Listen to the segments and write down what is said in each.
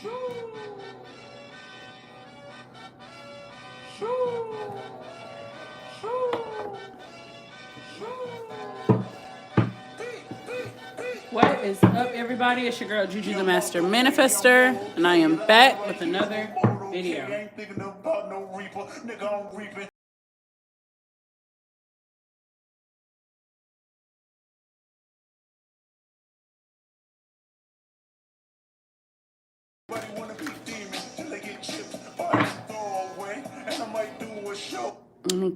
What is up, everybody? It's your girl Juju the Master Manifester, and I am back with another video.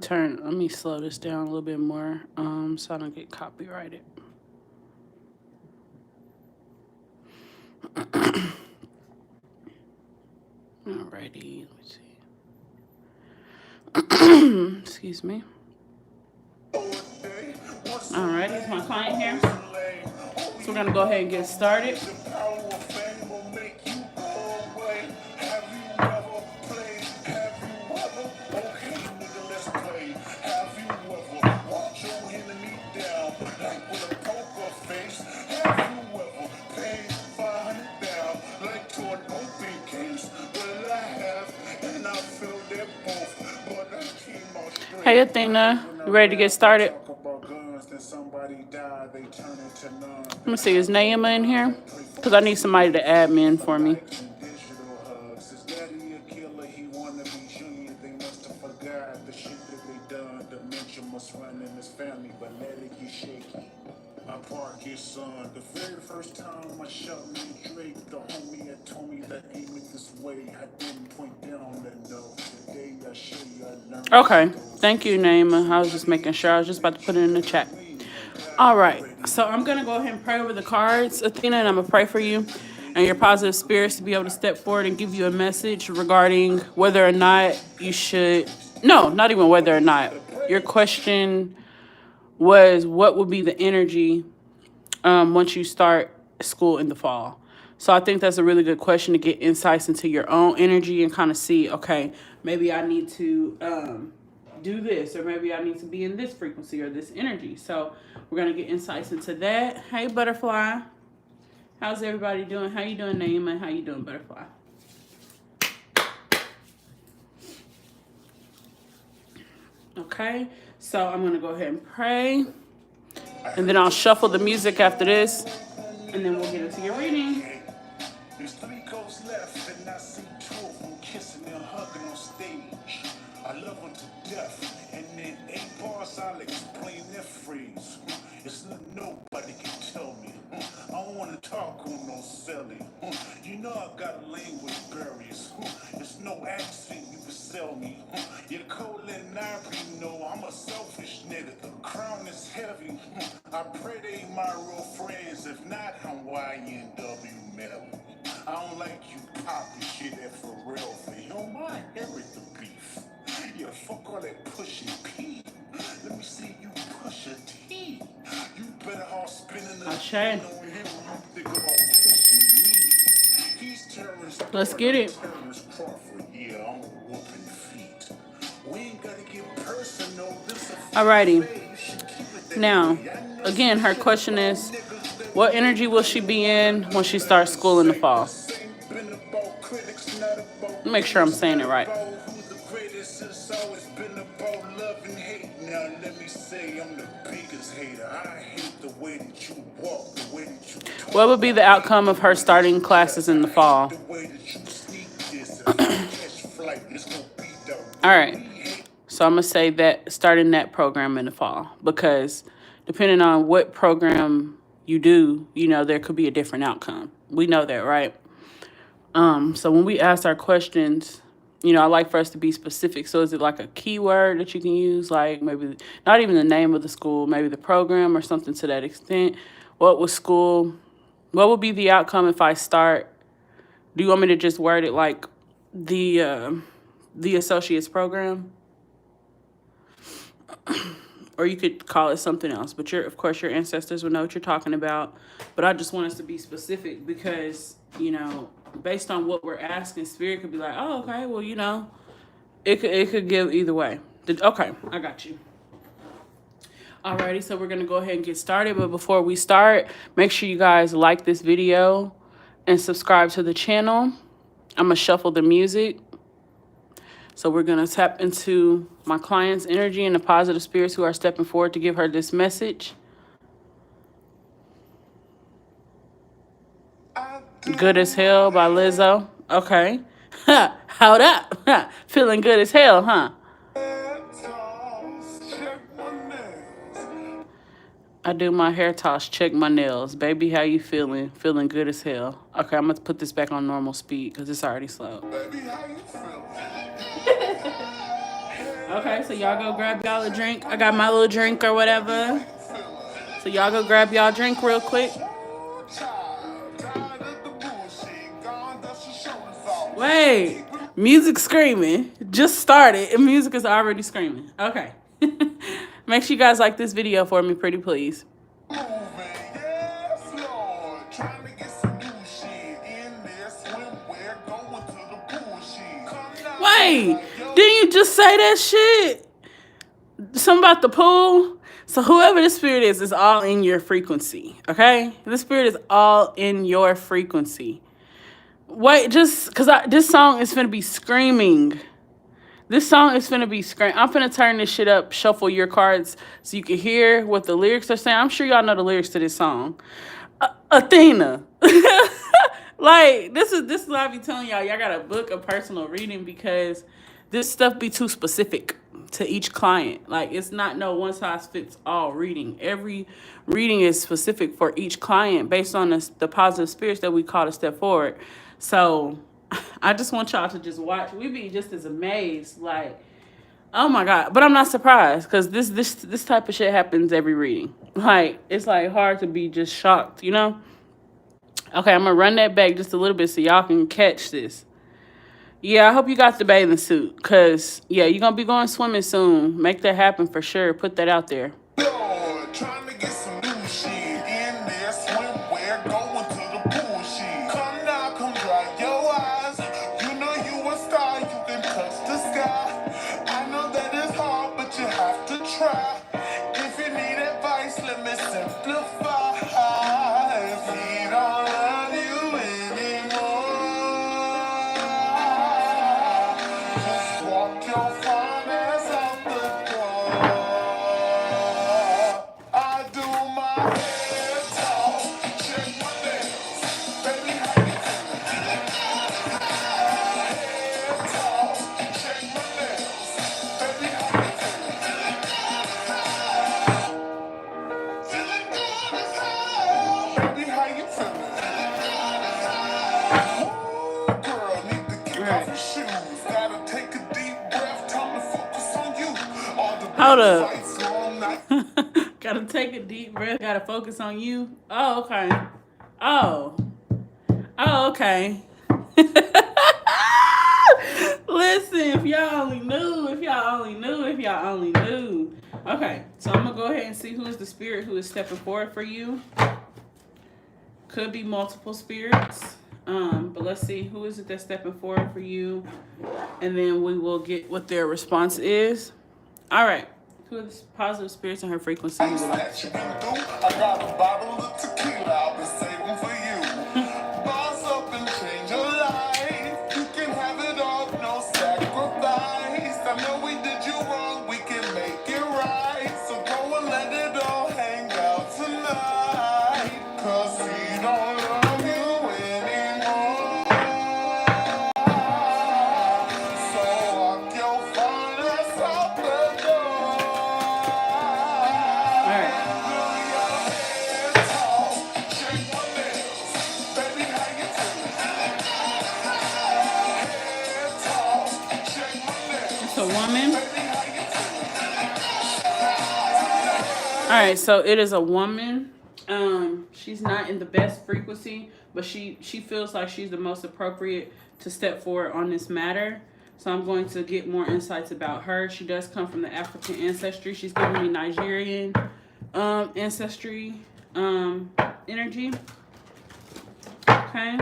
Let me slow this down a little bit more, so I don't get copyrighted. Alrighty, let me see. Excuse me. Alright, it's my client here. So we're gonna go ahead and get started. Hey Athena, you ready to get started? Let me see, is Naima in here? Because I need somebody to admin for me. The very first time I shot me Drake, the homie had told me that aim it this way. I didn't point down that note. Today I show you I learned. Okay, thank you, Naima. I was just making sure. I was just about to put it in the chat. All right, so I'm gonna go ahead and pray over the cards, Athena, and I'm gonna pray for you and your positive spirits to be able to step forward and give you a message regarding whether or not you should. No, not even whether or not. Your question was, what would be the energy once you start school in the fall? So I think that's a really good question to get insights into your own energy and kind of see, okay, maybe I need to do this, or maybe I need to be in this frequency or this energy. So we're going to get insights into that. Hey, Butterfly. How's everybody doing? How you doing, Naima? How you doing, Butterfly? Okay, so I'm going to go ahead and pray. And then I'll shuffle the music after this, and then we'll get into your reading. There's 3 ghosts left, and I see 2 of them kissing and hugging on stage. I love them to death, and in 8 bars I'll explain their phrase. It's nobody can tell me. I don't want to talk on no silly. You know I got a language barriers. It's no accent you can sell me. You're cold and I know I'm a selfish nigga. The crown is heavy. I pray they ain't my real friends. If not, I'm YNW Melly. I don't like you poppin' shit that for real. For you don't mind hearing the beef. Yeah, fuck all that pushing P. Let me see you push a T. You better all spinning the shit on him when you think about pushing me. He's terrorist. Let's get it. Yeah, I'm whooping feet. We ain't gotta get personal. Alrighty. Now, again, her question is, what energy will she be in when she starts school in the fall? Make sure I'm saying it right. What would be the outcome of her starting classes in the fall? All right. So I'm going to say that starting that program in the fall, because depending on what program you do, you know, there could be a different outcome. We know that, right? So when we ask our questions, you know, I like for us to be specific. So is it like a keyword that you can use? Like maybe not even the name of the school, maybe the program or something to that extent. What would be the outcome if I start? Do you want me to just word it like the associate's program? Or you could call it something else. But of course, your ancestors will know what you're talking about. But I just want us to be specific because, you know, based on what we're asking, Spirit could be like, oh, okay, well, you know, it could give either way. Okay, I got you. Alrighty, so we're going to go ahead and get started. But before we start, make sure you guys like this video and subscribe to the channel. I'm going to shuffle the music. So we're going to tap into my client's energy and the positive spirits who are stepping forward to give her this message. Good as Hell by Lizzo. Okay. Hold up. Feeling good as hell, huh? I do my hair toss, check my nails. Baby, how you feeling? Feeling good as hell. Okay, I'm going to put this back on normal speed because it's already slow. Baby, how you feeling? Okay, so y'all go grab y'all a drink. I got my little drink or whatever. So y'all go grab y'all drink real quick. Wait, music screaming. Just started and music is already screaming. Okay. Make sure you guys like this video for me, pretty please. Wait, didn't you just say that shit? Something about the pool? So whoever the spirit is all in your frequency, okay? The spirit is all in your frequency. Wait, just because this song is finna be screaming. This song is finna be screaming. I'm finna turn this shit up, shuffle your cards so you can hear what the lyrics are saying. I'm sure y'all know the lyrics to this song. Athena. Like, this is what I be telling y'all. Y'all gotta book a personal reading because this stuff be too specific to each client. Like, it's not no one size fits all reading. Every reading is specific for each client based on the positive spirits that we call to step forward. So I just want y'all to just watch. We be just as amazed, like, oh my God. But I'm not surprised because this type of shit happens every reading. Like, it's like hard to be just shocked, you know? Okay, I'm gonna run that back just a little bit so y'all can catch this. Yeah, I hope you got the bathing suit because, yeah, you're gonna be going swimming soon. Make that happen for sure. Put that out there. Lord, trying to get some new shit in there, swimwear, going to the pool shit. Come now, come dry your eyes. You know you a star, you can touch the sky. I know that it's hard, but you have to try. If you need advice, let me simplify. If he don't love you anymore, just walk your fine ass out the door. I do my hair talk, check my nails. Baby, how you feeling? Hair talk, check my nails. Baby, how you feeling? Feeling good as hell. Baby, how you feeling? Ooh, girl, need to kick off your shoes. Gotta take a deep breath, time to focus on you. All the hold up. Fights all night. Gotta take a deep breath. Gotta focus on you. Oh, okay. Oh. Oh, okay. Listen, if y'all only knew, if y'all only knew, if y'all only knew. Okay, so I'm gonna go ahead and see who is the spirit who is stepping forward for you. Could be multiple spirits. But let's see who is it that's stepping forward for you, and then we will get what their response is. All right, who are the positive spirits in her frequency? I got a bottle of tequila I've been saving for you. Boss up and change your life. You can have it all, no sacrifice. I know we did you wrong, we can make it right. So go and let it all hang out tonight. Cause he don't love you anymore. So walk your fine ass out the door. All right. It's a woman. All right, so it is a woman. She's not in the best frequency, but she feels like she's the most appropriate to step forward on this matter. So I'm going to get more insights about her. She does come from the African ancestry. She's giving me Nigerian ancestry energy. Okay.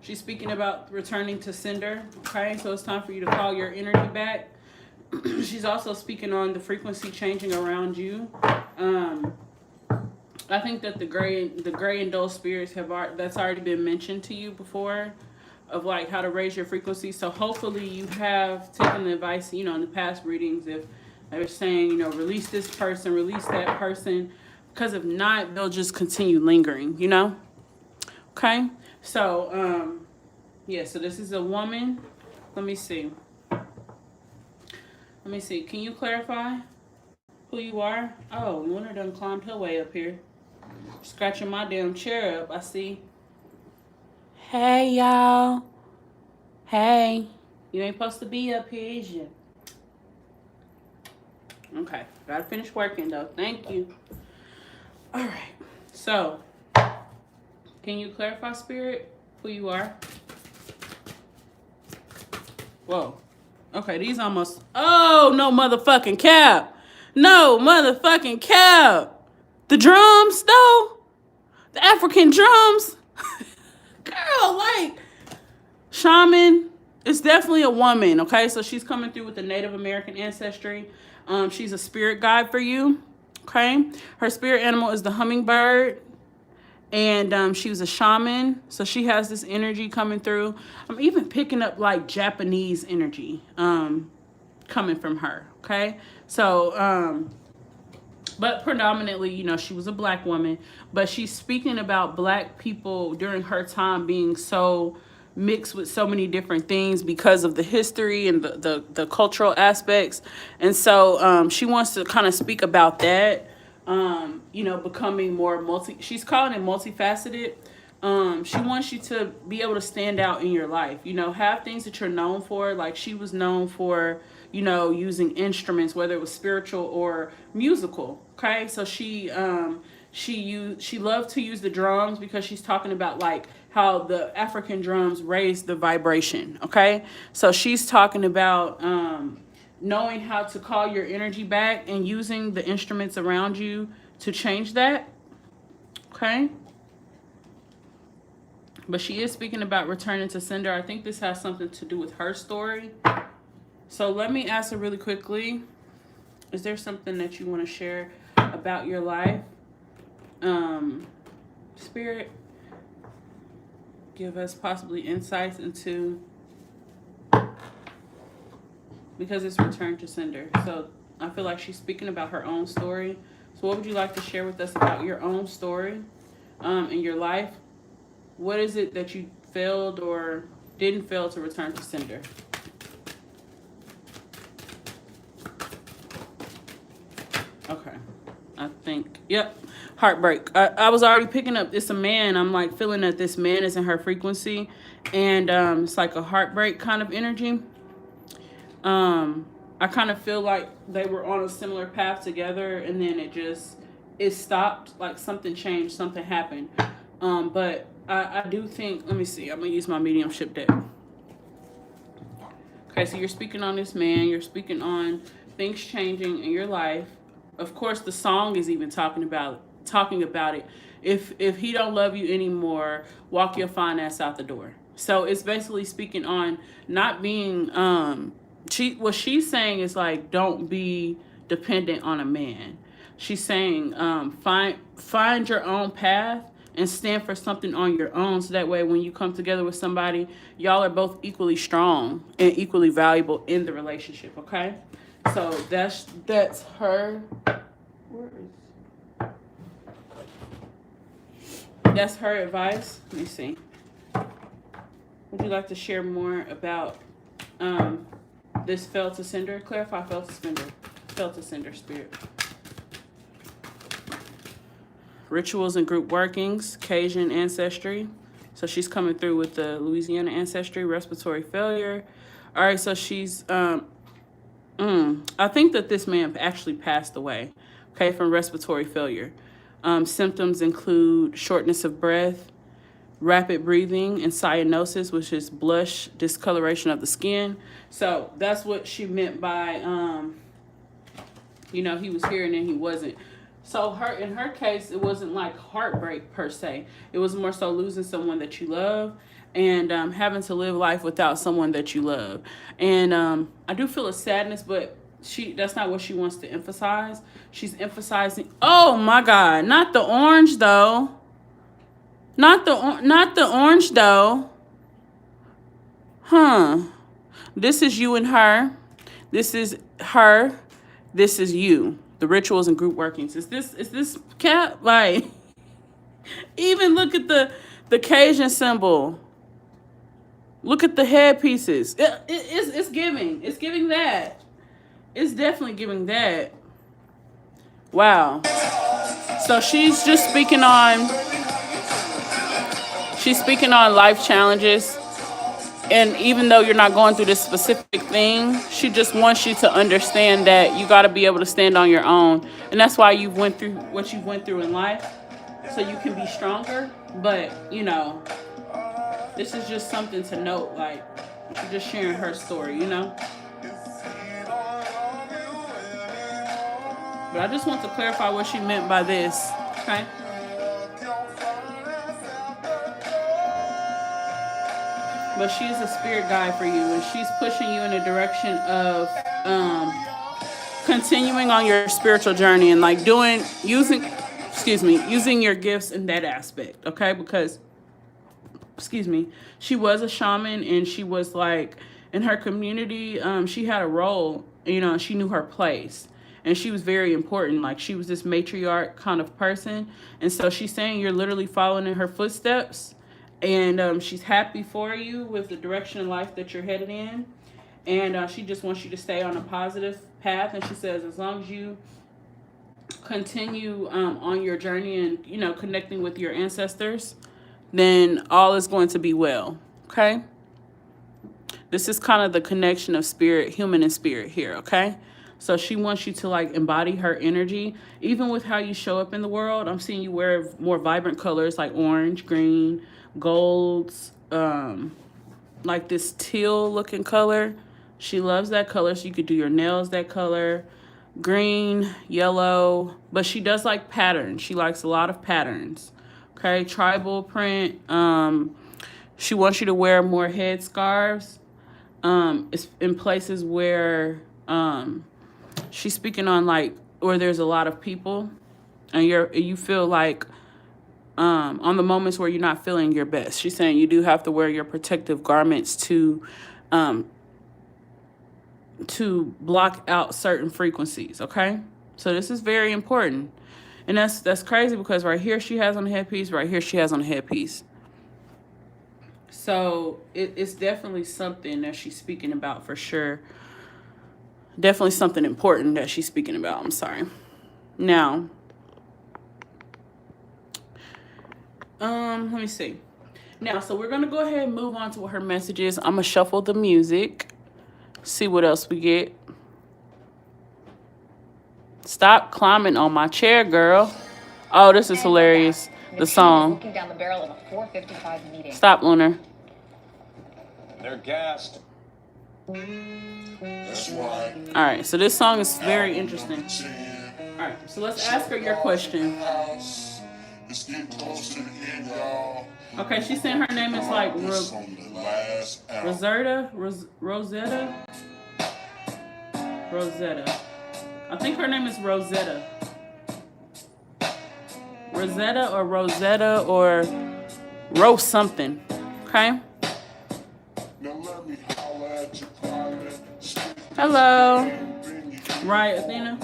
She's speaking about returning to sender. Okay, so it's time for you to call your energy back. She's also speaking on the frequency changing around you. I think that the gray and dull spirits that's already been mentioned to you before. of like how to raise your frequency. So hopefully you have taken the advice, you know, in the past readings, if they're saying, you know, release this person, release that person, because if not, they'll just continue lingering, you know? Okay. So, yeah, so this is a woman. Let me see. Can you clarify who you are? Oh, Luna done climbed her way up here. Scratching my damn chair up, I see. Hey, y'all. Hey. You ain't supposed to be up here, is you? Okay. Gotta finish working, though. Thank you. All right. So, can you clarify, Spirit, who you are? Whoa. Okay, these almost... Oh, no motherfucking cap. No motherfucking cap. The drums, though? The African drums? Girl, like... Shaman is definitely a woman, okay? So she's coming through with the Native American ancestry. She's a spirit guide for you, okay? Her spirit animal is the hummingbird. And she was a shaman, so she has this energy coming through. I'm even picking up like Japanese energy coming from her, okay? So, but predominantly, you know, she was a black woman, but she's speaking about black people during her time being so mixed with so many different things because of the history and the cultural aspects. And so she wants to kind of speak about that. You know, becoming more she's calling it multifaceted. She wants you to be able to stand out in your life, you know, have things that you're known for. Like she was known for, you know, using instruments, whether it was spiritual or musical. Okay. So she loved to use the drums because she's talking about like how the African drums raise the vibration. Okay. So she's talking about, knowing how to call your energy back and using the instruments around you to change that. Okay. But she is speaking about returning to sender. I think this has something to do with her story. So let me ask her really quickly. Is there something that you want to share about your life? Spirit, give us possibly insights into... Because it's return to sender. So I feel like she's speaking about her own story. So what would you like to share with us about your own story in your life? What is it that you failed or didn't fail to return to sender? Okay. I think, yep. Heartbreak. I was already picking up, it's a man. I'm like feeling that this man is in her frequency. And it's like a heartbreak kind of energy. I kind of feel like they were on a similar path together and then it stopped, like something changed, something happened. But I do think, let me see, I'm going to use my mediumship deck. Okay, so you're speaking on this man, you're speaking on things changing in your life. Of course, the song is even talking about it. If he don't love you anymore, walk your fine ass out the door. So it's basically speaking on not being, what she's saying is like, don't be dependent on a man. She's saying, find your own path and stand for something on your own. So that way, when you come together with somebody, y'all are both equally strong and equally valuable in the relationship. Okay. So that's her. That's her advice. Let me see. Would you like to share more about this fell to cinder? Clarify fell to cinder spirit. Rituals and group workings, Cajun ancestry. So she's coming through with the Louisiana ancestry, respiratory failure. All right, so she's, I think that this man actually passed away, okay, from respiratory failure. Symptoms include shortness of breath, rapid breathing, and cyanosis, which is blush, discoloration of the skin. So that's what she meant by, he was here and then he wasn't. So in her case, it wasn't like heartbreak per se. It was more so losing someone that you love and having to live life without someone that you love. And I do feel a sadness, but that's not what she wants to emphasize. She's emphasizing, oh my God, not the orange though. Not the orange though. Huh. This is you and her. This is her. This is you. The rituals and group workings. Is this cat? Like, even look at the Cajun symbol. Look at the headpieces. It's giving. It's giving that. It's definitely giving that. Wow. So she's speaking on life challenges. And even though you're not going through this specific thing, she just wants you to understand that you got to be able to stand on your own. And that's why you went through what you went through in life, so you can be stronger. But, this is just something to note. Like, she's just sharing her story. But I just want to clarify what she meant by this, okay? But she's a spirit guide for you, and she's pushing you in a direction of continuing on your spiritual journey and like using your gifts in that aspect, okay? Because, she was a shaman, and she was like in her community. She had a role, and she knew her place. And she was very important. Like, she was this matriarch kind of person. And so she's saying you're literally following in her footsteps. And she's happy for you with the direction in life that you're headed in. And she just wants you to stay on a positive path. And she says, as long as you continue on your journey and, connecting with your ancestors, then all is going to be well. Okay? This is kind of the connection of spirit, human and spirit here. Okay? So she wants you to like embody her energy, even with how you show up in the world. I'm seeing you wear more vibrant colors like orange, green, golds, like this teal looking color. She loves that color, so you could do your nails that color. Green, yellow, but she does like patterns. She likes a lot of patterns. Okay, tribal print. She wants you to wear more head scarves. It's in places where she's speaking on like where there's a lot of people, and you feel like on the moments where you're not feeling your best. She's saying you do have to wear your protective garments to block out certain frequencies. Okay, so this is very important, and that's crazy because right here she has on the headpiece, right here she has on the headpiece. So it's definitely something that she's speaking about for sure. Definitely something important that she's speaking about. I'm sorry. Now, let me see. Now, so we're going to go ahead and move on to what her message is. I'm going to shuffle the music. See what else we get. Stop climbing on my chair, girl. Oh, this is hilarious. The song. Looking down the barrel of a 4:55 meeting. Stop, Lunar. They're gassed. That's right. All right, so this song is very interesting. All right, so let's ask her your question. Okay, she's saying her name is like Rosetta. I think her name is Rosetta. Rosetta or Rose something. Okay? Hello. Right, Athena?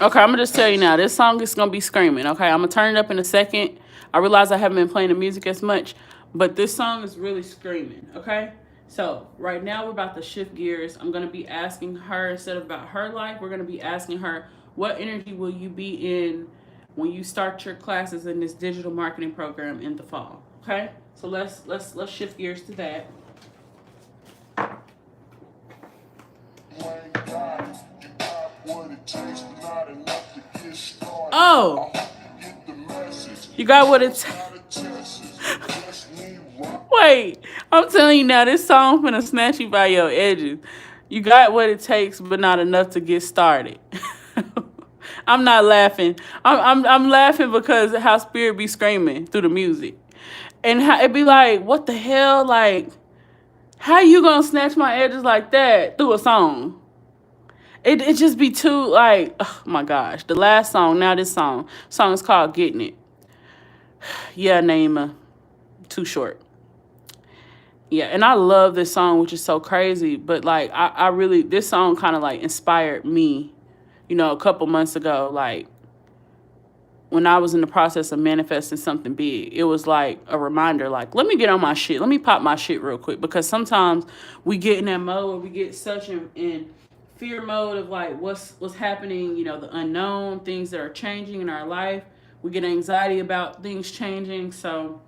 Okay, I'm going to just tell you now. This song is going to be screaming, okay? I'm going to turn it up in a second. I realize I haven't been playing the music as much, but this song is really screaming, okay? So, right now we're about to shift gears. I'm going to be asking her, instead of about her life, we're going to be asking her, what energy will you be in when you start your classes in this digital marketing program in the fall, okay? So let's shift gears to that. Oh, you got what it takes. Wait, I'm telling you now, this song finna snatch you by your edges. You got what it takes, but not enough to get started. I'm not laughing. I'm laughing because of how Spirit be screaming through the music. And how it be like, what the hell? Like, how you gonna snatch my edges like that through a song? It just be too, like, oh my gosh. The last song, now this song. Song is called Getting It. Yeah, Naima. Too short. Yeah, and I love this song, which is so crazy. But like, I really, this song kind of like inspired me, a couple months ago. Like when I was in the process of manifesting something big, it was like a reminder. Like, let me get on my shit. Let me pop my shit real quick, because sometimes we get in that mode where we get such in fear mode of like what's happening. The unknown, things that are changing in our life. We get anxiety about things changing. So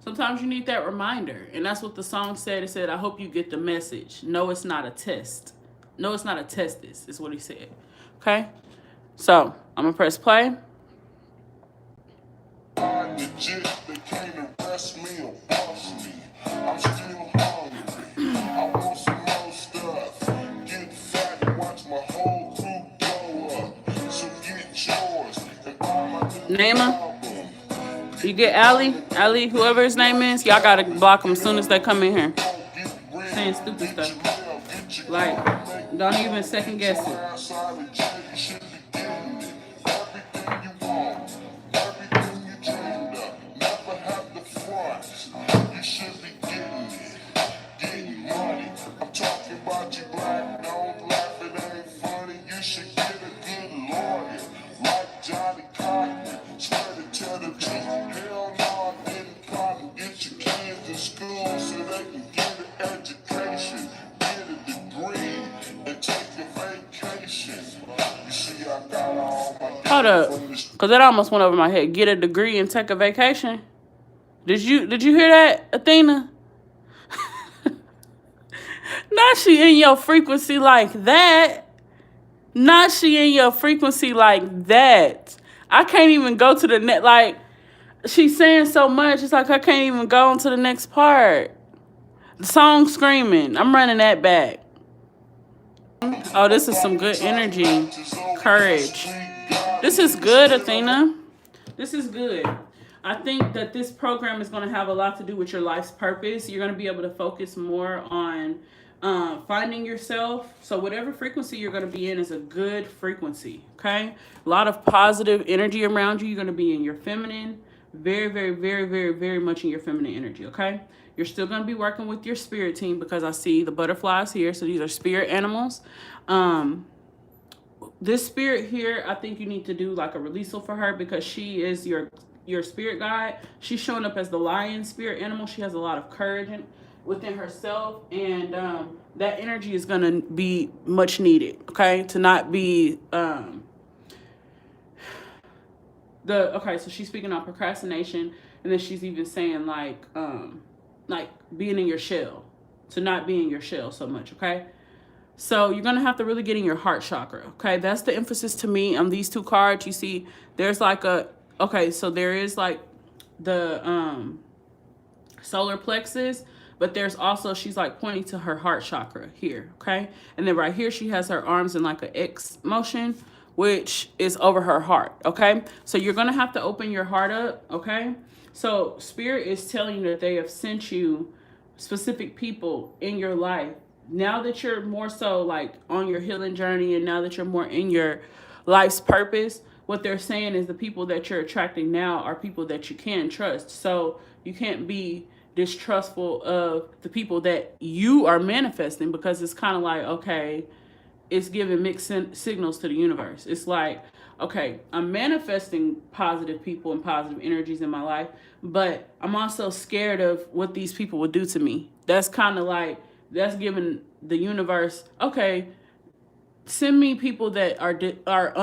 sometimes you need that reminder. And that's what the song said. It said, I hope you get the message. No, it's not a test. No, it's not a test, this is what he said. Okay? So, I'm going to press play. Legit, they can't arrest me or boss me. I'm still hungry. I want some more stuff. Get fat and watch my whole crew blow up. So get yours and buy my new Naima. You get Ali, whoever his name is, y'all gotta block them as soon as they come in here. Saying stupid stuff. Like, don't even second guess it. Hold up, because that almost went over my head. Get a degree and take a vacation. Did you hear that, Athena? Not she in your frequency like that. Not she in your frequency like that. I can't even go to the net. Like, she's saying so much. It's like I can't even go on to the next part. The song screaming. I'm running that back. Oh, this is some good energy. Courage. This is good, Athena. This is good. I think that this program is going to have a lot to do with your life's purpose. You're going to be able to focus more on finding yourself. So whatever frequency you're going to be in is a good frequency, okay? A lot of positive energy around you. You're going to be in your feminine, very, very, very, very, very much in your feminine energy, okay? You're still going to be working with your spirit team, because I see the butterflies here. So these are spirit animals. This spirit here, I think you need to do like a releasal for her, because she is your spirit guide. She's showing up as the lion spirit animal. She has a lot of courage within herself, and that energy is going to be much needed, okay? To not be okay, so she's speaking on procrastination, and then she's even saying like being in your shell, to not be in your shell so much, okay? So you're going to have to really get in your heart chakra, okay? That's the emphasis to me on these two cards. You see, there's like so there is like the solar plexus, but there's also, she's like pointing to her heart chakra here, okay? And then right here, she has her arms in like an X motion, which is over her heart, okay? So you're going to have to open your heart up, okay? So Spirit is telling you that they have sent you specific people in your life. Now that you're more so like on your healing journey, and now that you're more in your life's purpose, what they're saying is the people that you're attracting now are people that you can trust. So you can't be distrustful of the people that you are manifesting, because it's kind of like, okay, it's giving mixed signals to the universe. It's like, okay, I'm manifesting positive people and positive energies in my life, but I'm also scared of what these people will do to me. That's kind of like, that's giving the universe, okay, send me people that are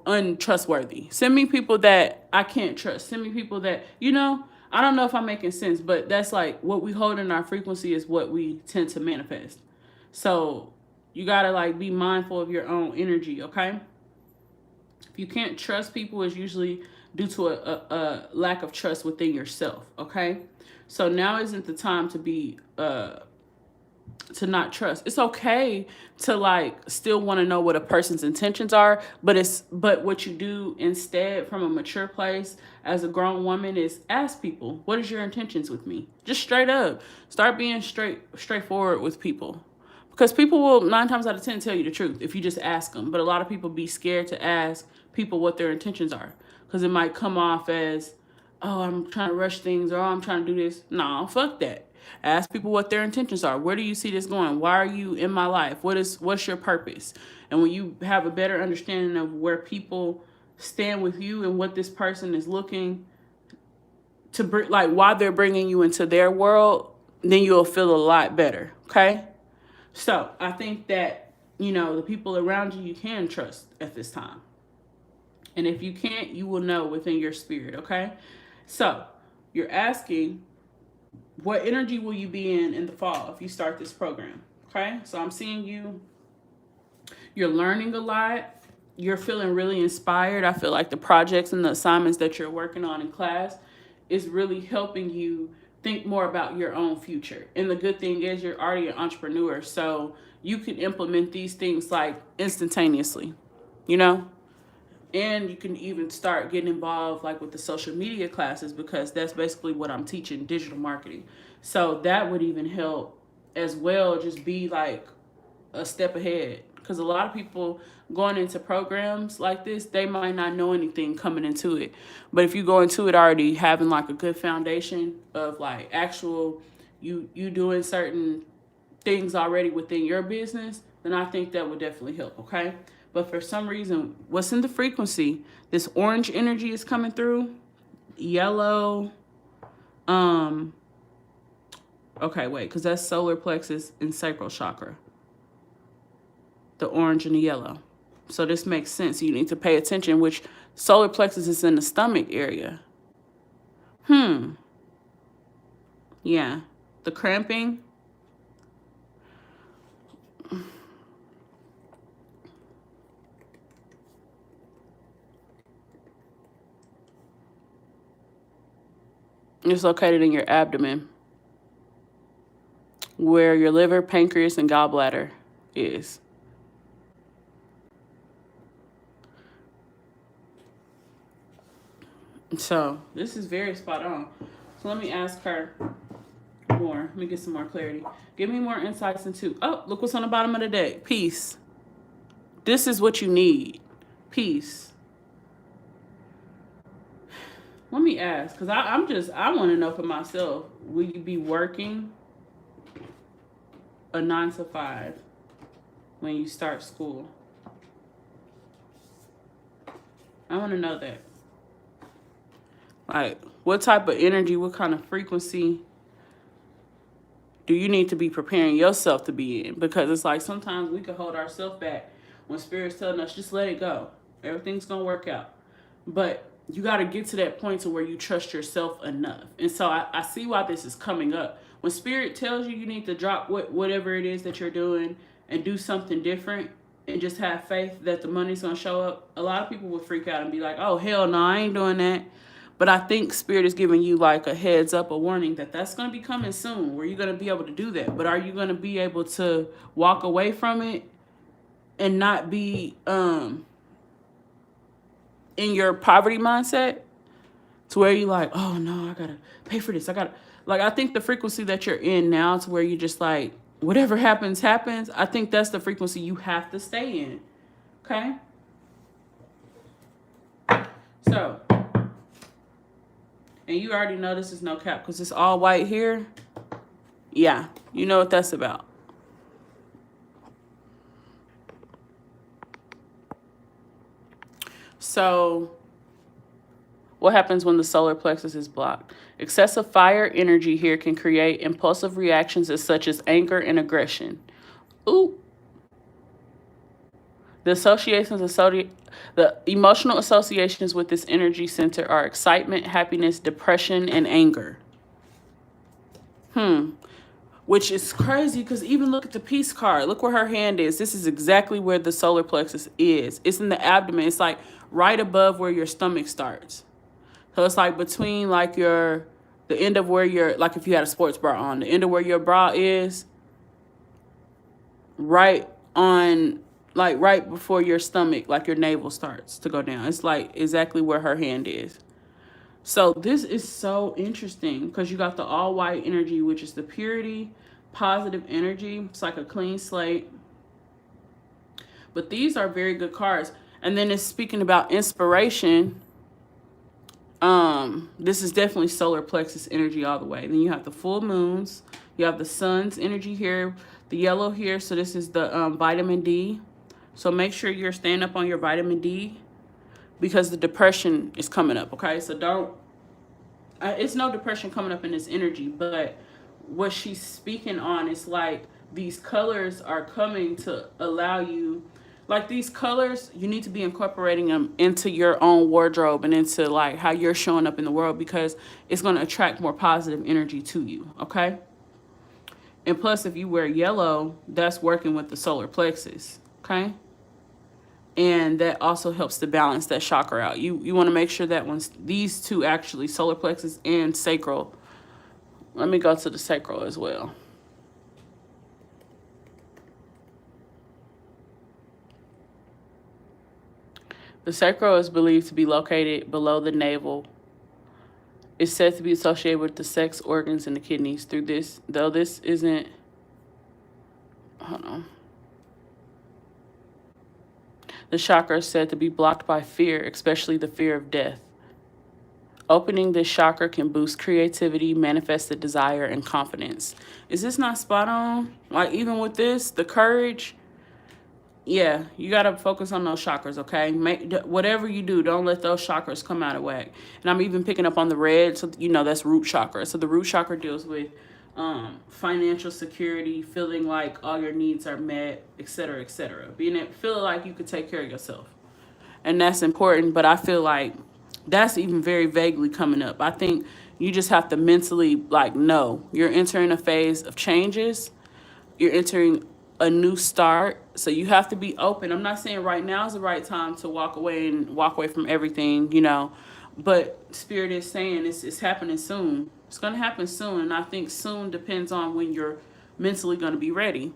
untrustworthy. Send me people that I can't trust. Send me people that, I don't know if I'm making sense, but that's like what we hold in our frequency is what we tend to manifest. So you got to like be mindful of your own energy, okay? If you can't trust people, it's usually due to a lack of trust within yourself, okay? So now isn't the time to be to not trust. It's okay to like still want to know what a person's intentions are, but what you do instead from a mature place as a grown woman is ask people, what is your intentions with me? Just straight up. Start being straightforward with people. Because people will 9 times out of 10 tell you the truth if you just ask them. But a lot of people be scared to ask people what their intentions are, because it might come off as, oh, I'm trying to rush things, or oh, I'm trying to do this. No, fuck that. Ask people what their intentions are. Where do you see this going? Why are you in my life? What's your purpose? And when you have a better understanding of where people stand with you and what this person is looking to bring, like why they're bringing you into their world, then you'll feel a lot better. Okay. So I think that, the people around you, you can trust at this time. And if you can't, you will know within your spirit. Okay. So you're asking, what energy will you be in the fall if you start this program? Okay. So I'm seeing you're learning a lot. You're feeling really inspired. I feel like the projects and the assignments that you're working on in class is really helping you think more about your own future. And the good thing is you're already an entrepreneur, so you can implement these things like instantaneously, and you can even start getting involved like with the social media classes, because that's basically what I'm teaching, digital marketing. So that would even help as well, just be like a step ahead, because a lot of people going into programs like this, they might not know anything coming into it. But if you go into it already having like a good foundation of like actual you doing certain things already within your business, then I think that would definitely help. Okay. But for some reason, what's in the frequency, this orange energy is coming through, yellow. Okay, wait, because that's solar plexus and sacral chakra, the orange and the yellow. So this makes sense. You need to pay attention, which solar plexus is in the stomach area. Yeah. The cramping. It's located in your abdomen, where your liver, pancreas, and gallbladder is. So this is very spot on. So let me ask her more. Let me get some more clarity. Give me more insights into, oh, look what's on the bottom of the deck. Peace. This is what you need. Peace. Let me ask, because I want to know for myself, will you be working a 9 to 5 when you start school? I want to know that. Like, what type of energy, what kind of frequency do you need to be preparing yourself to be in? Because it's like sometimes we can hold ourselves back when Spirit's telling us, just let it go. Everything's going to work out. But you got to get to that point to where you trust yourself enough. And so I see why this is coming up. When Spirit tells you need to drop whatever it is that you're doing and do something different and just have faith that the money's going to show up, a lot of people will freak out and be like, oh, hell no, I ain't doing that. But I think Spirit is giving you like a heads up, a warning that that's going to be coming soon, where you're going to be able to do that. But are you going to be able to walk away from it and not be in your poverty mindset to where you're like, oh no, I got to pay for this. I think the frequency that you're in now, to where you just like, whatever happens, happens. I think that's the frequency you have to stay in. Okay. So, and you already know this is no cap because it's all white here. Yeah, you know what that's about. So, what happens when the solar plexus is blocked? Excessive fire energy here can create impulsive reactions such as anger and aggression. Ooh. The emotional associations with this energy center are excitement, happiness, depression, and anger. Which is crazy because even look at the peace card. Look where her hand is. This is exactly where the solar plexus is. It's in the abdomen. It's like right above where your stomach starts. So it's like between like the end of where your, like if you had a sports bra on, the end of where your bra is, right on, like right before your stomach, like your navel starts to go down. It's like exactly where her hand is. So this is so interesting because you got the all white energy, which is the purity, positive energy. It's like a clean slate. But these are very good cards. And then it's speaking about inspiration. This is definitely solar plexus energy all the way. Then you have the full moons. You have the sun's energy here, the yellow here. So this is the vitamin D. So make sure you're staying up on your vitamin D because the depression is coming up, okay? So don't, it's no depression coming up in this energy, but what she's speaking on is like these colors are coming to allow you, like these colors, you need to be incorporating them into your own wardrobe and into like how you're showing up in the world because it's going to attract more positive energy to you, okay? And plus, if you wear yellow, that's working with the solar plexus, okay? And that also helps to balance that chakra out. You want to make sure that once these two actually, solar plexus and sacral, let me go to the sacral as well. The sacral is believed to be located below the navel. It's said to be associated with the sex organs and the kidneys. Through this, though this isn't, hold on. The chakra is said to be blocked by fear, especially the fear of death. Opening this chakra can boost creativity, manifested desire, and confidence. Is this not spot on? Like even with this, the courage, yeah, you got to focus on those chakras, okay? Whatever you do, don't let those chakras come out of whack. And I'm even picking up on the red, so you know that's root chakra. So the root chakra deals with financial security, feeling like all your needs are met, etc., etc. Feeling like you could take care of yourself. And that's important, but I feel like that's even very vaguely coming up. I think you just have to mentally like know you're entering a phase of changes. You're entering a new start. So you have to be open. I'm not saying right now is the right time to walk away from everything, you know. But Spirit is saying it's happening soon. It's going to happen soon. And I think soon depends on when you're mentally going to be ready.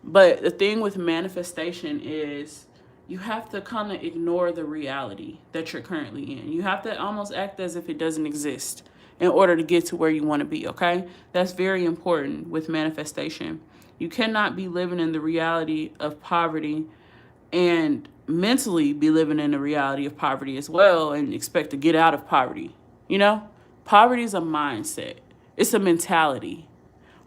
But the thing with manifestation is you have to kind of ignore the reality that you're currently in. You have to almost act as if it doesn't exist in order to get to where you want to be, okay? That's very important with manifestation. You cannot be living in the reality of poverty and mentally be living in the reality of poverty as well and expect to get out of poverty. You know, poverty is a mindset. It's a mentality.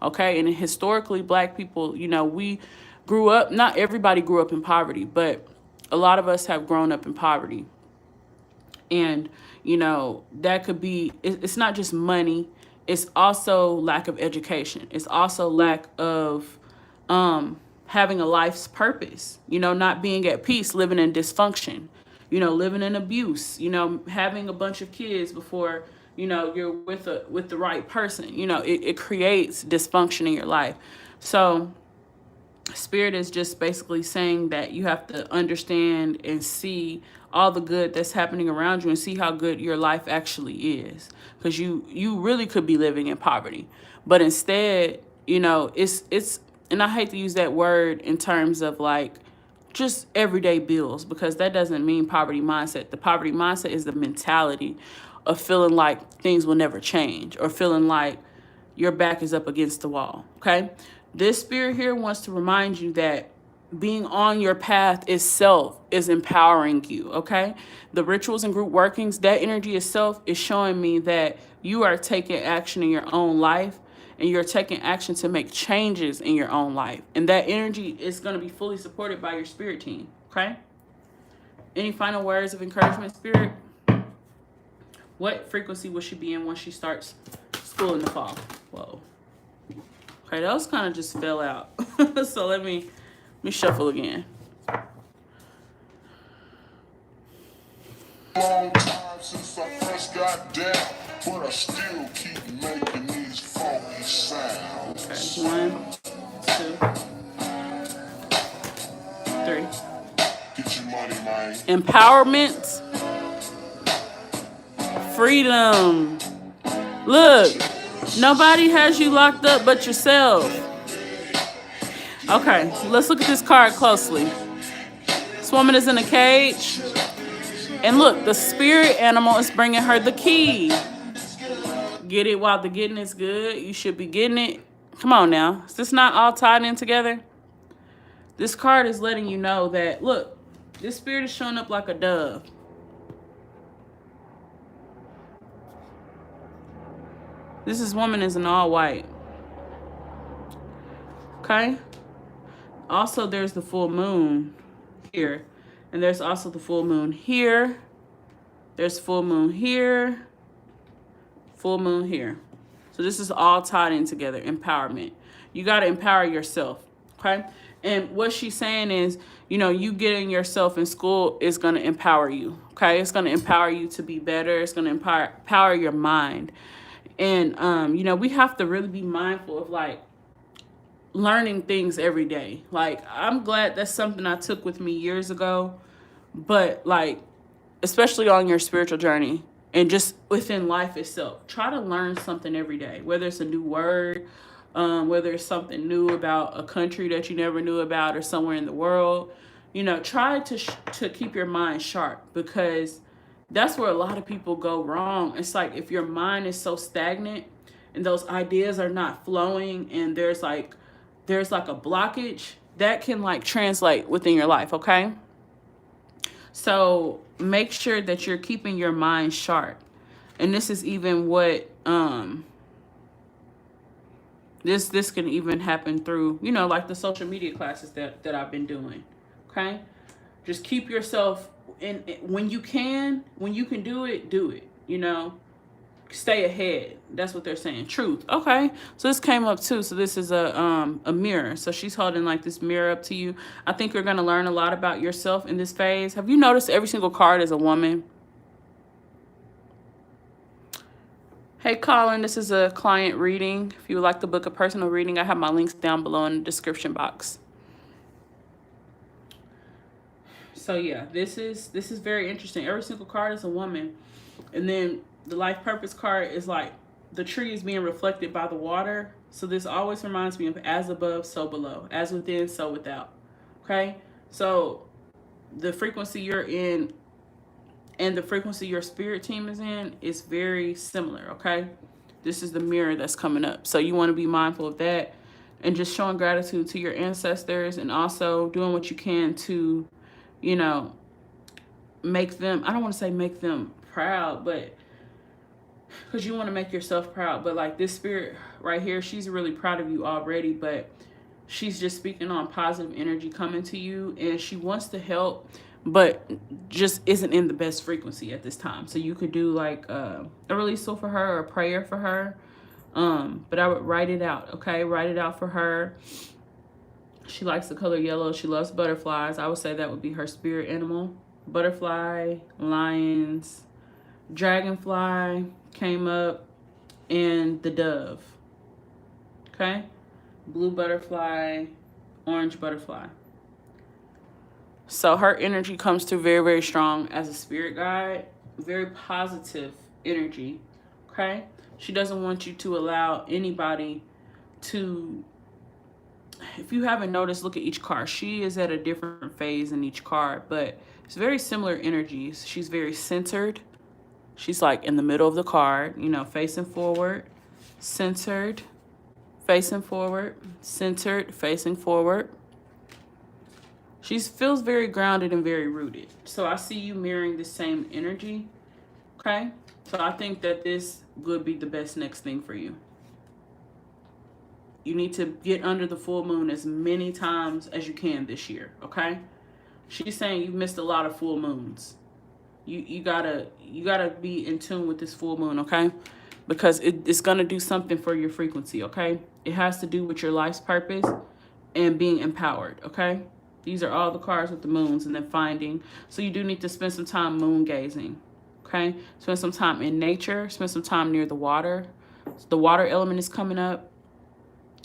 Okay. And historically, Black people, you know, we grew up, not everybody grew up in poverty, but a lot of us have grown up in poverty. And, you know, that could be, it's not just money. It's also lack of education. It's also lack of having a life's purpose, you know, not being at peace, living in dysfunction, you know, living in abuse, you know, having a bunch of kids before, you know, you're with the right person. You know, it creates dysfunction in your life. So Spirit is just basically saying that you have to understand and see all the good that's happening around you and see how good your life actually is. Because you really could be living in poverty. But instead, you know, it's and I hate to use that word in terms of like just everyday bills, because that doesn't mean poverty mindset. The poverty mindset is the mentality of feeling like things will never change or feeling like your back is up against the wall, okay? This spirit here wants to remind you that being on your path itself is empowering you, okay? The rituals and group workings, that energy itself is showing me that you are taking action in your own life and you're taking action to make changes in your own life. And that energy is going to be fully supported by your spirit team, okay? Any final words of encouragement, Spirit? What frequency will she be in when she starts school in the fall? Whoa. Okay, those kind of just fell out. So let me shuffle again. Long time since I first got down, but I still keep making these funky sounds. Okay, 1, 2, 3. Get your money, man. Empowerment. Freedom. Look, nobody has you locked up but yourself. Okay, let's look at this card closely. This woman is in a cage. And look, the spirit animal is bringing her the key. Get it while the getting is good. You should be getting it. Come on now. Is this not all tied in together? This card is letting you know that, look, this spirit is showing up like a dove. This woman is in all white. Okay? Also, there's the full moon here. And there's also the full moon here. There's full moon here. Full moon here. So this is all tied in together. Empowerment. You got to empower yourself. Okay? And what she's saying is, you know, you getting yourself in school is going to empower you. Okay? It's going to empower you to be better. It's going to empower your mind. And, you know, we have to really be mindful of, like, learning things every day. Like, I'm glad that's something I took with me years ago. But, like, especially on your spiritual journey and just within life itself, try to learn something every day, whether it's a new word, whether it's something new about a country that you never knew about or somewhere in the world. You know, try to keep your mind sharp, because that's where a lot of people go wrong. It's like, if your mind is so stagnant and those ideas are not flowing and there's like a blockage, that can like translate within your life. Okay, so make sure that you're keeping your mind sharp. And this is even what this can even happen through, you know, like the social media classes that I've been doing. Okay, just keep yourself in. When you can do it, you know, stay ahead. That's what they're saying. Truth. Okay, so this came up too. So this is a mirror. So she's holding like this mirror up to you. I think you're going to learn a lot about yourself in this phase. Have you noticed every single card is a woman? Hey Colin, this is a client reading. If you would like to book a personal reading, I have my links down below in the description box. So yeah, this is very interesting. Every single card is a woman. And then the life purpose card is like the tree is being reflected by the water. So this always reminds me of as above, so below, as within, so without. Okay, so the frequency you're in and the frequency your spirit team is in is very similar. Okay, this is the mirror that's coming up. So you want to be mindful of that and just showing gratitude to your ancestors, and also doing what you can to, you know, make them, I don't want to say make them proud, but because you want to make yourself proud, but like this spirit right here, she's really proud of you already, but she's just speaking on positive energy coming to you, and she wants to help, but just isn't in the best frequency at this time. So you could do like a release for her or a prayer for her, but I would write it out. Okay, write it out for her. She likes the color yellow. She loves butterflies. I would say that would be her spirit animal. Butterfly, lions, dragonfly came up, and the dove. Okay, blue butterfly, orange butterfly. So her energy comes through very, very strong as a spirit guide. Very positive energy. Okay, she doesn't want you to allow anybody to, if you haven't noticed, look at each card. She is at a different phase in each card, but it's very similar energies. She's very centered. She's like in the middle of the card, you know, facing forward, centered, facing forward, centered, facing forward. She feels very grounded and very rooted. So I see you mirroring the same energy. Okay, so I think that this would be the best next thing for you. You need to get under the full moon as many times as you can this year. Okay, she's saying you missed a lot of full moons. You gotta be in tune with this full moon. Okay, because it's gonna do something for your frequency. Okay, it has to do with your life's purpose and being empowered. Okay, these are all the cards with the moons, and then finding. So you do need to spend some time moon gazing. Okay, spend some time in nature. Spend some time near the water. The water element is coming up.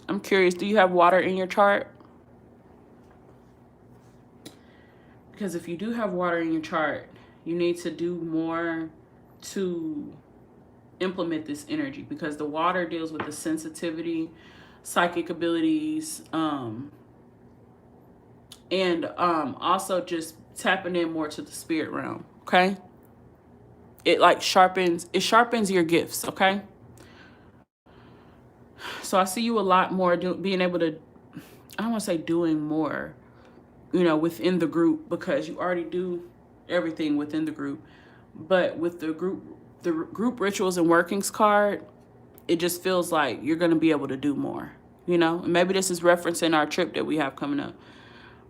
I'm curious, do you have water in your chart? Because if you do have water in your chart, you need to do more to implement this energy, because the water deals with the sensitivity, psychic abilities, and also just tapping in more to the spirit realm. Okay, it like sharpens your gifts. Okay, so I see you a lot more being able to, I don't want to say doing more, you know, within the group, because you already do everything within the group. But with the group rituals and workings card, it just feels like you're going to be able to do more, you know? And maybe this is referencing our trip that we have coming up,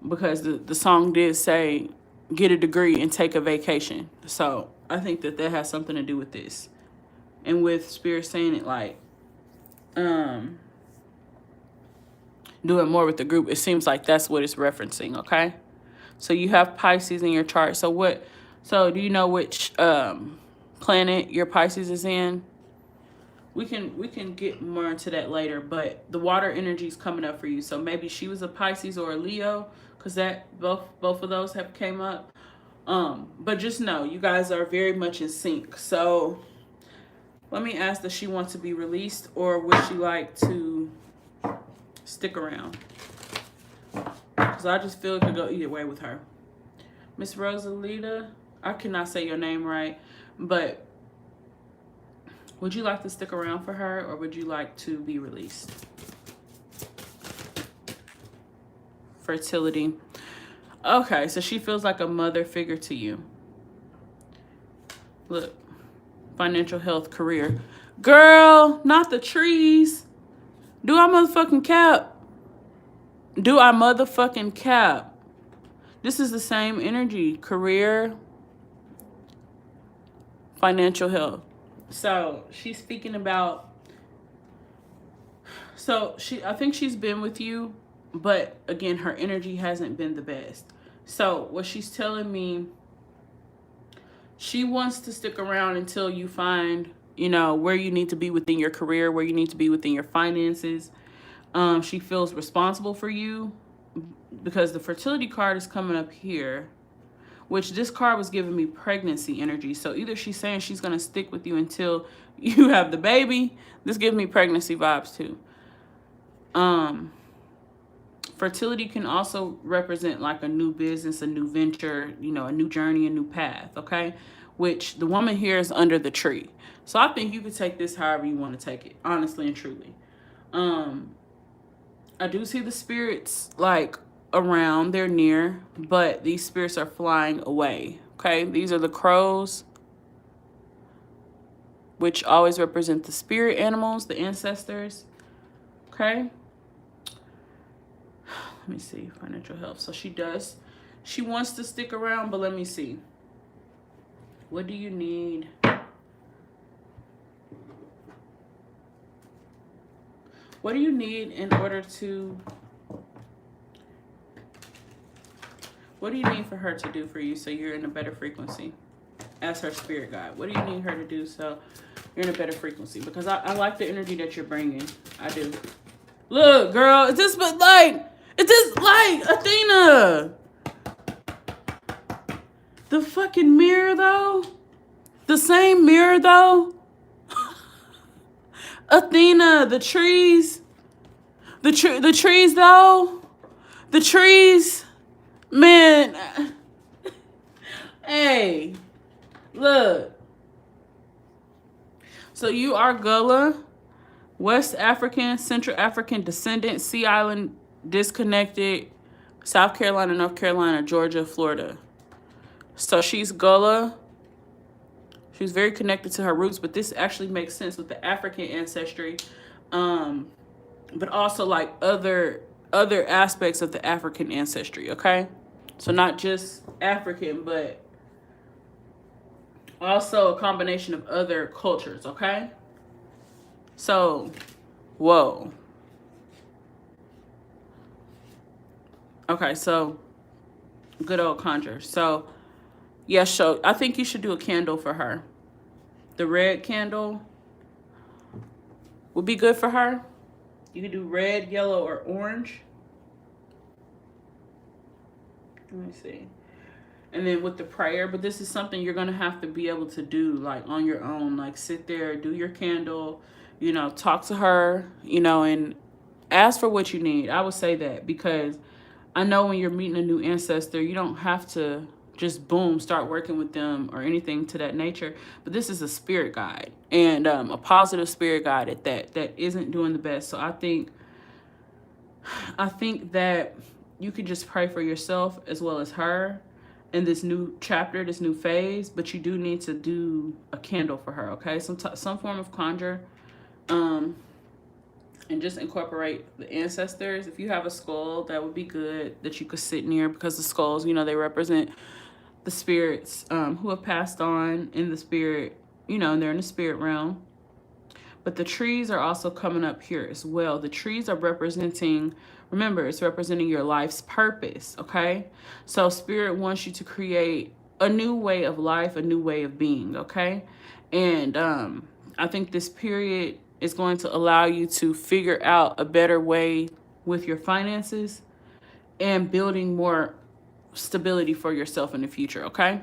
because the song did say, get a degree and take a vacation. So I think that that has something to do with this. And with Spirit saying it like, doing more with the group, it seems like that's what it's referencing, okay? So you have Pisces in your chart. So do you know which planet your Pisces is in? We can get more into that later, but the water energy is coming up for you. So maybe she was a Pisces or a Leo, because that both of those have came up. But just know you guys are very much in sync. So let me ask, does she want to be released, or would she like to stick around? Because I just feel it could go either way with her. Miss Rosalita, I cannot say your name right, but would you like to stick around for her, or would you like to be released? Fertility. Okay, so she feels like a mother figure to you. Look, financial, health, career. Girl, not the trees. Do I motherfucking cap? Do I motherfucking cap? This is the same energy. Career, financial, health. So she's speaking about, I think she's been with you, but again, her energy hasn't been the best. So what she's telling me, she wants to stick around until you find, you know, where you need to be within your career, where you need to be within your finances. She feels responsible for you, because the fertility card is coming up here, which this card was giving me pregnancy energy. So either she's saying she's going to stick with you until you have the baby. This gives me pregnancy vibes too. Fertility can also represent like a new business, a new venture, you know, a new journey, a new path, okay? Which the woman here is under the tree. So I think you could take this however you want to take it, honestly and truly. I do see the spirits like around, they're near, but these spirits are flying away, okay? These are the crows, which always represent the spirit animals, the ancestors, okay? Let me see, financial health. So she wants to stick around, but let me see. What do you need? What do you need in order to, what do you need for her to do for you so you're in a better frequency as her spirit guide? What do you need her to do so you're in a better frequency? Because I like the energy that you're bringing. I do. Look, girl, is this like Athena? The fucking mirror, though? The same mirror, though? Athena, the trees. The trees, though? The trees. Man. Hey. Look. So you are Gullah, West African, Central African descendant, Sea Island disconnected, South Carolina, North Carolina, Georgia, Florida. So she's Gullah. She's very connected to her roots, but this actually makes sense with the African ancestry, but also like other aspects of the African ancestry, okay? So not just African, but also a combination of other cultures, okay? So, whoa. Okay, so good old conjure. So, yeah, so I think you should do a candle for her. The red candle would be good for her. You could do red, yellow, or orange. Let me see. And then with the prayer, but this is something you're going to have to be able to do like on your own. Like sit there, do your candle, you know, talk to her, you know, and ask for what you need. I would say that because I know when you're meeting a new ancestor, you don't have to just boom, start working with them or anything to that nature. But this is a spirit guide and a positive spirit guide at that isn't doing the best. So I think that you can just pray for yourself as well as her in this new chapter, this new phase, but you do need to do a candle for her, okay? Some form of conjure And just incorporate the ancestors. If you have a skull, that would be good that you could sit near, because the skulls, they represent the spirits who have passed on in the spirit, and they're in the spirit realm. But the trees are also coming up here as well. The trees are representing, remember, it's representing your life's purpose, okay? So spirit wants you to create a new way of life, a new way of being, okay? And I think this period is going to allow you to figure out a better way with your finances and building more stability for yourself in the future, okay?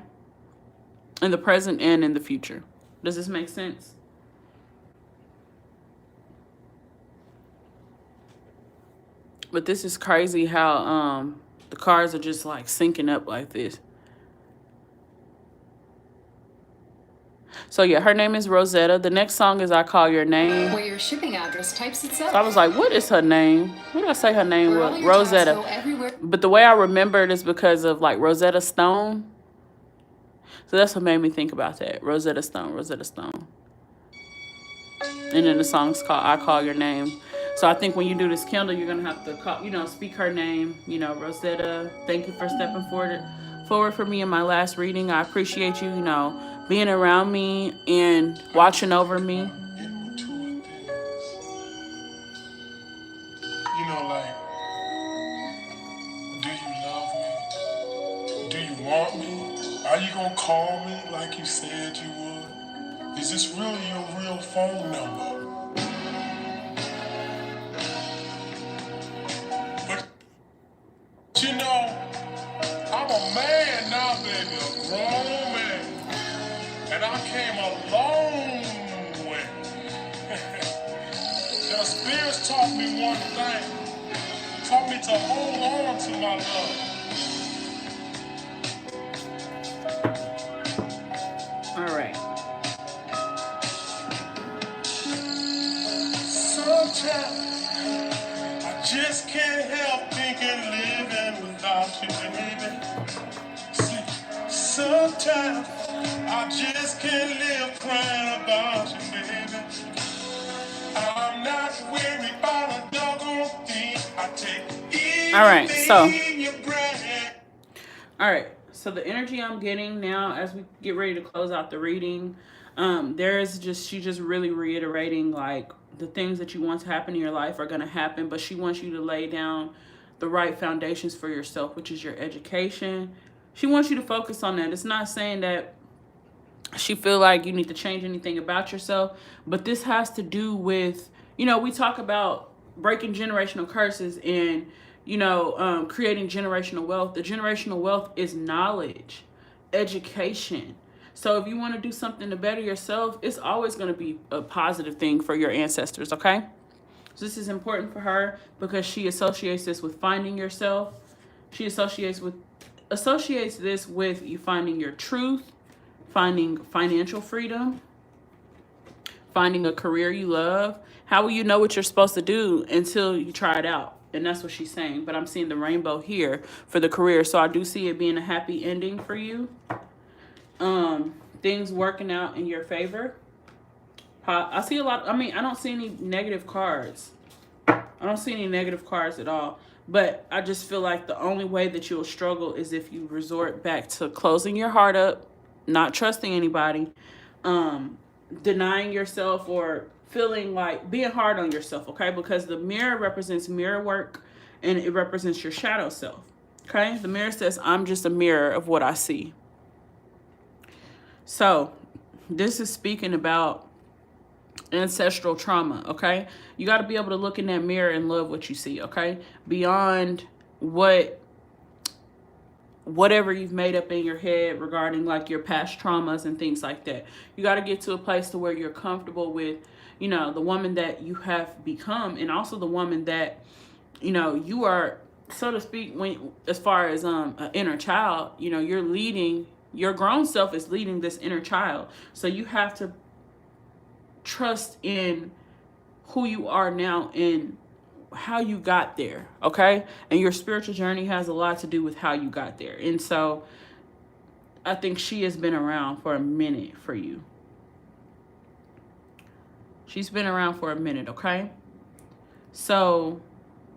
In the present and in the future. Does this make sense? But this is crazy how the cards are just like syncing up like this. So yeah, her name is Rosetta. The next song is I Call Your Name. Where your shipping address types itself. So I was like, what is her name? What did I say her name was? Rosetta. But the way I remember it is because of like Rosetta Stone. So that's what made me think about that. Rosetta Stone, Rosetta Stone. And then the song's called I Call Your Name. So I think when you do this candle, you're going to have to call, speak her name. Rosetta, thank you for stepping forward for me in my last reading. I appreciate you, being around me and watching over me. Like, do you love me? Do you want me? Are you gonna call me like you said you would? Is this really your real phone number? But I'm a man now, baby, a grown man. And I came a long way. The spirits taught me one thing. Taught me to hold on to my love. All right. Sometimes I just can't help thinking living without you, baby. See, sometimes I just can't live crying about you, baby. I'm not worried about a doggone thing. I take all right, so the energy I'm getting now as we get ready to close out the reading, she's just really reiterating like the things that you want to happen in your life are going to happen, but she wants you to lay down the right foundations for yourself, which is your education. She wants you to focus on that. It's not saying that she feel like you need to change anything about yourself, but this has to do with, we talk about breaking generational curses and, creating generational wealth. The generational wealth is knowledge, education. So if you want to do something to better yourself, it's always going to be a positive thing for your ancestors, okay? So this is important for her because she associates this with finding yourself. She associates this with you finding your truth, finding financial freedom, finding a career you love. How will you know what you're supposed to do until you try it out? And that's what she's saying. But I'm seeing the rainbow here for the career. So I do see it being a happy ending for you. Things working out in your favor. I see a lot. I don't see any negative cards. I don't see any negative cards at all. But I just feel like the only way that you'll struggle is if you resort back to closing your heart up, not trusting anybody, denying yourself, or feeling like being hard on yourself, okay? Because the mirror represents mirror work and it represents your shadow self, okay? The mirror says, I'm just a mirror of what I see. So this is speaking about ancestral trauma, okay? You got to be able to look in that mirror and love what you see, okay? Beyond whatever you've made up in your head regarding like your past traumas and things like that. You got to get to a place to where you're comfortable with, the woman that you have become, and also the woman that, you are, so to speak, as far as an inner child, you're leading, your grown self is leading this inner child. So you have to trust in who you are now and how you got there, okay? And your spiritual journey has a lot to do with how you got there. And so I think she has been around for a minute for you. She's been around for a minute, okay? So,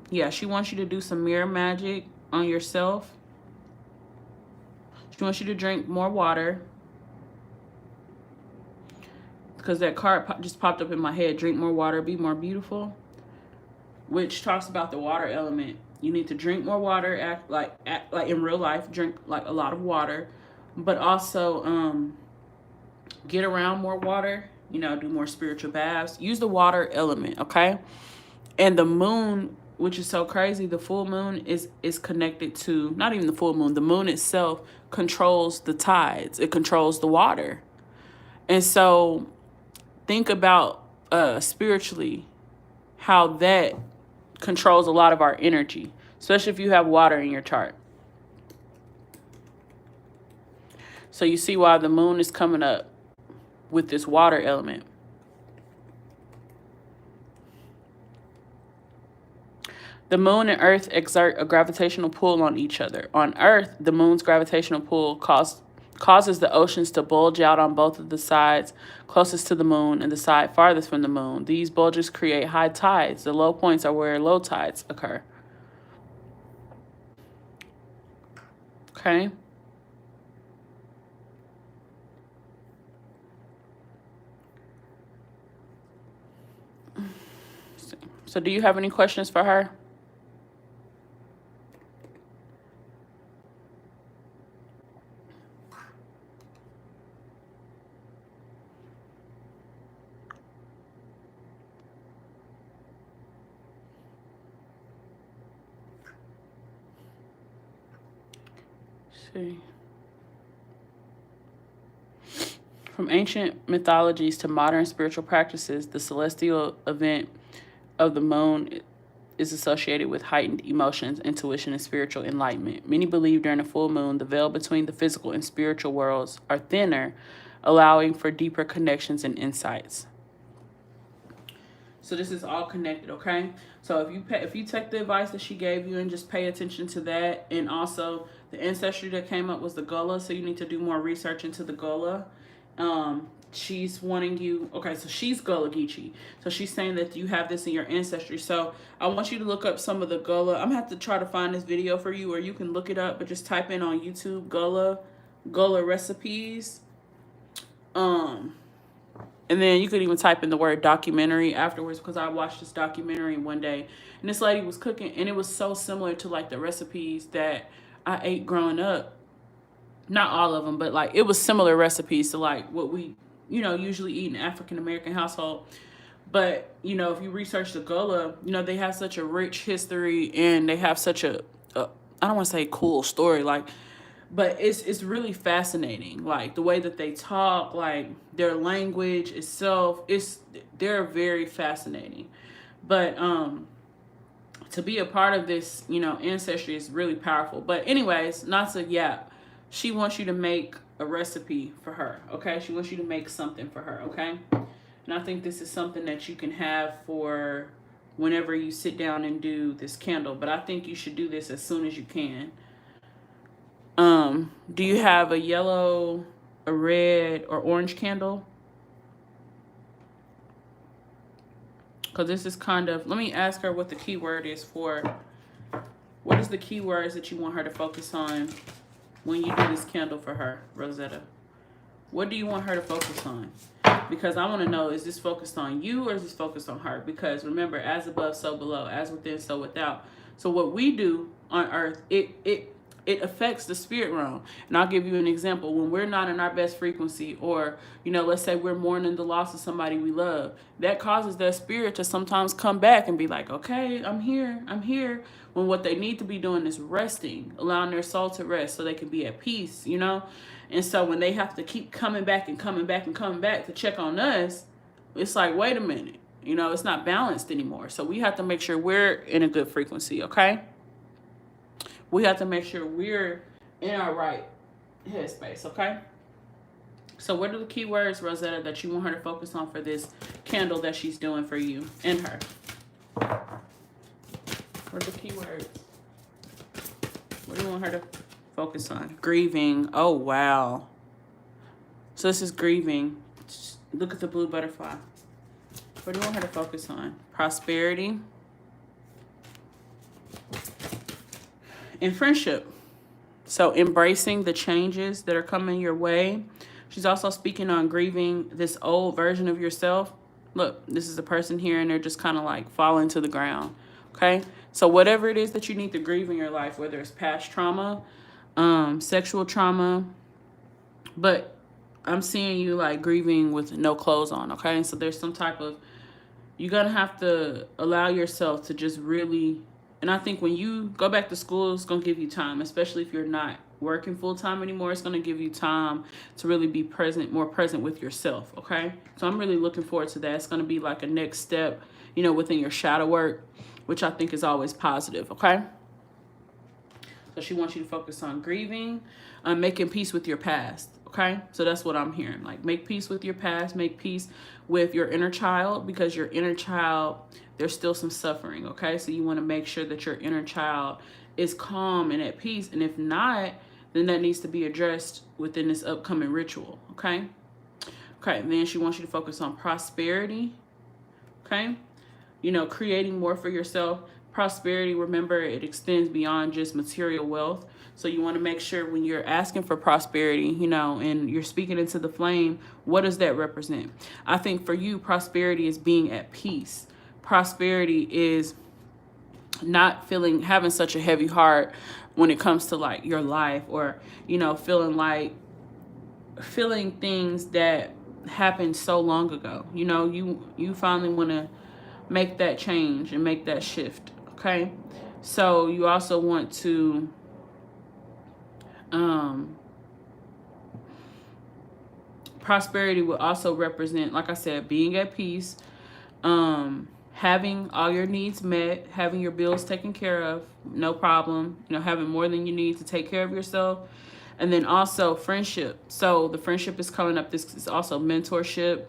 yeah, she wants you to do some mirror magic on yourself. She wants you to drink more water. Because that card just popped up in my head. Drink more water, be more beautiful. Which talks about the water element. You need to drink more water, act like in real life, drink like a lot of water. But also get around more water, you know, do more spiritual baths. Use the water element, okay? And the moon, which is so crazy, the full moon is connected to, not even the full moon, the moon itself controls the tides. It controls the water. And so think about spiritually how that controls a lot of our energy, especially if you have water in your chart. So you see why the moon is coming up with this water element. The moon and Earth exert a gravitational pull on each other. On Earth, the moon's gravitational pull causes the oceans to bulge out on both of the sides closest to the moon and the side farthest from the moon. These bulges create high tides. The low points are where low tides occur. Okay? So do you have any questions for her? See. From ancient mythologies to modern spiritual practices, the celestial event of the moon is associated with heightened emotions, intuition, and spiritual enlightenment. Many believe during a full moon, the veil between the physical and spiritual worlds are thinner, allowing for deeper connections and insights. So this is all connected, okay? So if you take the advice that she gave you and just pay attention to that, and also the ancestry that came up was the Gullah, so you need to do more research into the Gullah. She's wanting you, okay, so she's Gullah Geechee. So she's saying that you have this in your ancestry. So I want you to look up some of the Gullah. I'm gonna have to try to find this video for you, or you can look it up, but just type in on YouTube Gullah recipes. And then you could even type in the word documentary afterwards, because I watched this documentary one day and this lady was cooking, and it was so similar to like the recipes that I ate growing up. Not all of them, but like it was similar recipes to like what we, you know, usually eat in African American household. But, you know, if you research the Gullah, you know, they have such a rich history, and they have such a I don't want to say cool story, like, but it's really fascinating, like the way that they talk, like their language itself, they're very fascinating. But to be a part of this, you know, ancestry is really powerful. But anyways, not to yap, she wants you to make a recipe for her, okay? She wants you to make something for her, okay? And I think this is something that you can have for whenever you sit down and do this candle. But I think you should do this as soon as you can. Do you have a yellow, a red, or orange candle? Because this is kind of, let me ask her what the keyword is for. What is the keywords that you want her to focus on when you do this candle for her, Rosetta? What do you want her to focus on? Because I want to know, is this focused on you or is this focused on her? Because remember, as above, so below, as within, so without. So what we do on earth, it affects the spirit realm. And I'll give you an example. When we're not in our best frequency, or, you know, let's say we're mourning the loss of somebody we love, that causes that spirit to sometimes come back and be like, okay, I'm here. When what they need to be doing is resting, allowing their soul to rest so they can be at peace, you know? And so when they have to keep coming back to check on us, it's like, wait a minute, you know, it's not balanced anymore. So we have to make sure we're in a good frequency, okay? We have to make sure we're in our right headspace, okay? So what are the keywords, Rosetta, that you want her to focus on for this candle that she's doing for you and her? What are the keywords? What do you want her to focus on? Grieving. Oh, wow. So this is grieving. Look at the blue butterfly. What do you want her to focus on? Prosperity and friendship. So embracing the changes that are coming your way. She's also speaking on grieving this old version of yourself. Look, this is a person here and they're just kind of like falling to the ground. Okay. So whatever it is that you need to grieve in your life, whether it's past trauma, sexual trauma, but I'm seeing you like grieving with no clothes on. Okay. So there's some type of, you're going to have to allow yourself to just really, and I think when you go back to school, it's going to give you time, especially if you're not working full time anymore. It's going to give you time to really be present, more present with yourself. Okay. So I'm really looking forward to that. It's going to be like a next step, you know, within your shadow work, which I think is always positive. Okay. So she wants you to focus on grieving, making peace with your past. Okay. So that's what I'm hearing. Like make peace with your past, make peace with your inner child, because your inner child, there's still some suffering. Okay. So you want to make sure that your inner child is calm and at peace. And if not, then that needs to be addressed within this upcoming ritual. Okay. Okay. And then she wants you to focus on prosperity. Okay. You know, creating more for yourself. Prosperity, remember, it extends beyond just material wealth. So you want to make sure when you're asking for prosperity, you know, and you're speaking into the flame, what does that represent? I think for you, prosperity is being at peace. Prosperity is not having such a heavy heart when it comes to like your life, or, you know, feeling things that happened so long ago. You know, you finally want to make that change and make that shift. Okay. So you also want to, prosperity will also represent, like I said, being at peace, having all your needs met, having your bills taken care of, no problem, you know, having more than you need to take care of yourself. And then also friendship. So the friendship is coming up. This is also mentorship,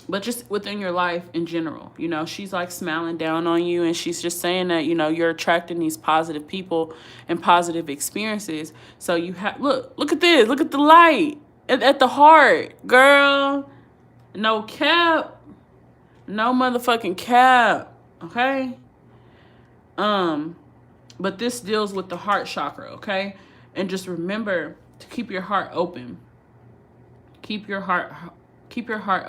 but just within your life in general. You know, she's like smiling down on you, and she's just saying that, you know, you're attracting these positive people and positive experiences. So you have, look at this, look at the light at the heart, girl. No cap, no motherfucking cap. Okay. But this deals with the heart chakra. Okay. And just remember to keep your heart open. Keep your heart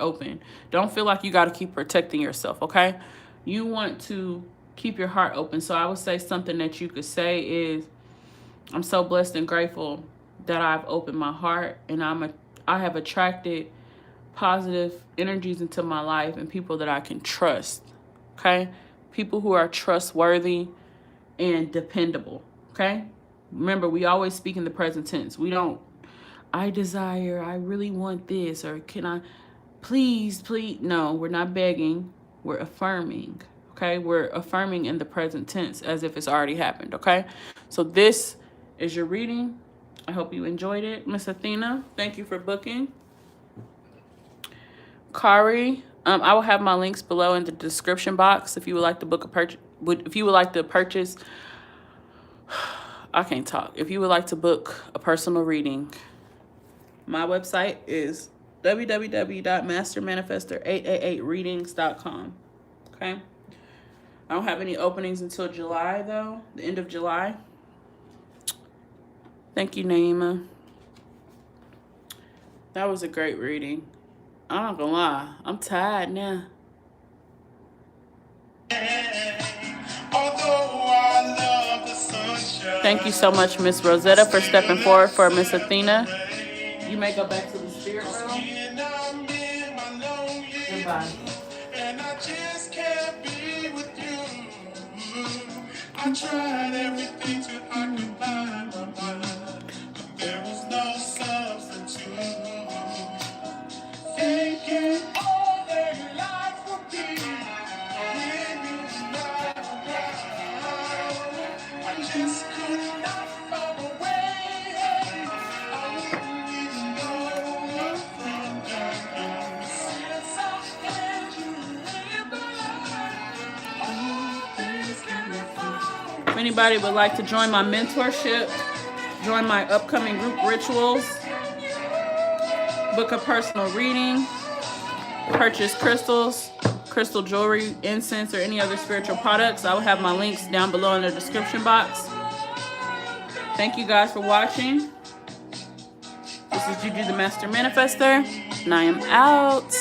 open. Don't feel like you got to keep protecting yourself, okay? You want to keep your heart open. So I would say something that you could say is, I'm so blessed and grateful that I've opened my heart, and I have attracted positive energies into my life and people that I can trust, okay? People who are trustworthy and dependable, okay? Remember, we always speak in the present tense. We don't, I desire, I really want this, or can I, please. No, we're not begging. We're affirming, okay? We're affirming in the present tense as if it's already happened, okay? So this is your reading. I hope you enjoyed it. Miss Athena, thank you for booking. Kari, I will have my links below in the description box if you would like to book a purchase. If you would like to purchase, I can't talk. If you would like to book a personal reading, my website is www.mastermanifestor888readings.com. Okay. I don't have any openings until July, though, the end of July. Thank you, Naima. That was a great reading. I'm not gonna lie, I'm tired now. Thank you so much, Miss Rosetta, for stepping forward for Miss Athena. You may go back to the spirit realm. Goodbye. And I just can't be with you. I tried everything to occupy my mind, but there was no substitute. Thinking all their life would be when you were not around. I just could not find a way. I wouldn't even know what from down. Since I had you in my life, all things can be found. If anybody would like to join my mentorship, join my upcoming group rituals, book a personal reading, purchase crystals, crystal jewelry, incense, or any other spiritual products, I will have my links down below in the description box. Thank you guys for watching. This is Juju the Master Manifester, and I am out.